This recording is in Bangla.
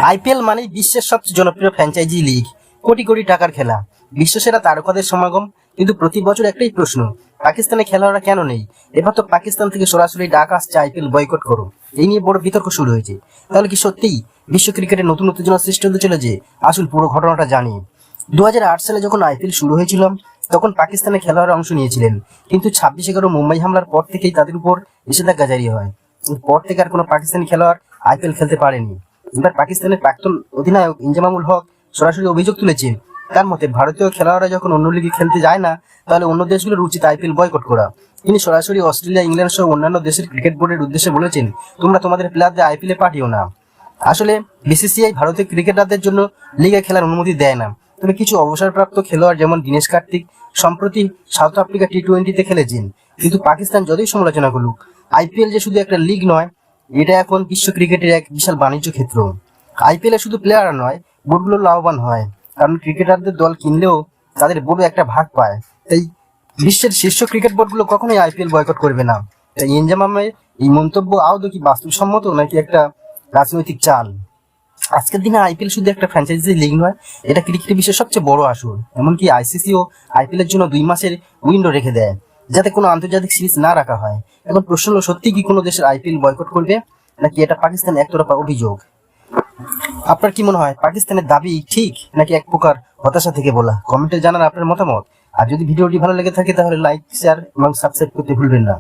আইপিএল মানেই বিশ্বের সবচেয়ে জনপ্রিয় ফ্র্যাঞ্চাইজি লিগ, কোটি কোটি টাকার খেলা, বিশ্বসেরা তারকাদের সমাগম। কিন্তু প্রতি বছর একটাই প্রশ্ন, পাকিস্তানে খেলোয়াড়রা কেন নেই? এবার তো পাকিস্তান থেকে সরাসরি ডাক আসছে আইপিএল বয়কট করো। এই নিয়ে বড় বিতর্ক শুরু হয়েছে। তাহলে কি সত্যিই বিশ্ব ক্রিকেটে নতুন উত্তেজনা সৃষ্টি হতে চলেছে? আসল পুরো ঘটনাটা জানি। 2008 সালে যখন আইপিএল শুরু হয়েছিল তখন পাকিস্তানের খেলোয়াড়রা অংশ নিয়েছিলেন, কিন্তু 26/11 মুম্বাই হামলার পর থেকেই তাদের উপর নিষেধাজ্ঞা জারি হয়। পর থেকে আর কোনো পাকিস্তানি খেলোয়াড় আইপিএল খেলতে পারেনি। এবার পাকিস্তানের প্রাক্তন অধিনায়ক ইনজামামুল হক সরাসরি অভিযোগ তুলেছে, তার মতে ভারতীয় খেলোয়াড়রা যখন অন্য লিগে খেলতে যায় না, তাহলে অন্য দেশগুলোর উচিত আইপিএল বয়কট করা। তিনি সরাসরি অস্ট্রেলিয়া, ইংল্যান্ড সহ অন্যান্য দেশের ক্রিকেট বোর্ডের উদ্দেশ্যে বলেছেন, তোমরা তোমাদের প্লেয়ারদের আইপিএলে পাঠিও না। আসলে বিসিসিআই ভারতীয় ক্রিকেটারদের জন্য লিগে খেলার অনুমতি দেয় না। তবে কিছু অবসরপ্রাপ্ত খেলোয়াড় যেমন দীনেশ কার্তিক সম্প্রতি সাউথ আফ্রিকা টি-20-তে খেলেছেন। কিন্তু পাকিস্তান যতই সমালোচনা করুক, আইপিএল যে শুধু একটা লিগ নয়, এটা এখন বিশ্ব ক্রিকেটের এক বিশাল বাণিজ্য ক্ষেত্র। আইপিএলে শুধু প্লেয়াররা নয়, বোর্ডগুলো লাভবান হয়, কারণ ক্রিকেটারদের দল কিনলেও তাদের বোর্ডও একটা ভাগ পায়। তাই বিশ্বের শীর্ষ ক্রিকেট বোর্ডগুলো কখনোই আইপিএল বয়কট করবে না। তাই ইনজামামের এই মন্তব্য আদৌ কি বাস্তবসম্মত নাকি একটা রাজনৈতিক চাল? আজকের দিনে আইপিএল শুধু একটা ফ্র্যাঞ্চাইজি লিগ নয়, এটা ক্রিকেটের বিশ্বের সবচেয়ে বড় আসর। এমনকি আইসিসিও আইপিএল এর জন্য 2 মাসের উইন্ডো রেখে দেয়, যাতে কোনো আন্তর্জাতিক সিরিজ না রাখা হয়। এখন প্রশ্ন হলো, সত্যি কি কোনো দেশের আইপিএল বয়কট করবে, নাকি এটা পাকিস্তান একতরফা অভিযোগ? আপনার কি মনে হয়, পাকিস্তানের দাবি ঠিক নাকি এক প্রকার হতাশা থেকে বলা? কমেন্টে জানান আপনার মতামত। আর যদি ভিডিওটি ভালো লেগে থাকে তাহলে লাইক, শেয়ার এবং সাবস্ক্রাইব করতে ভুলবেন না।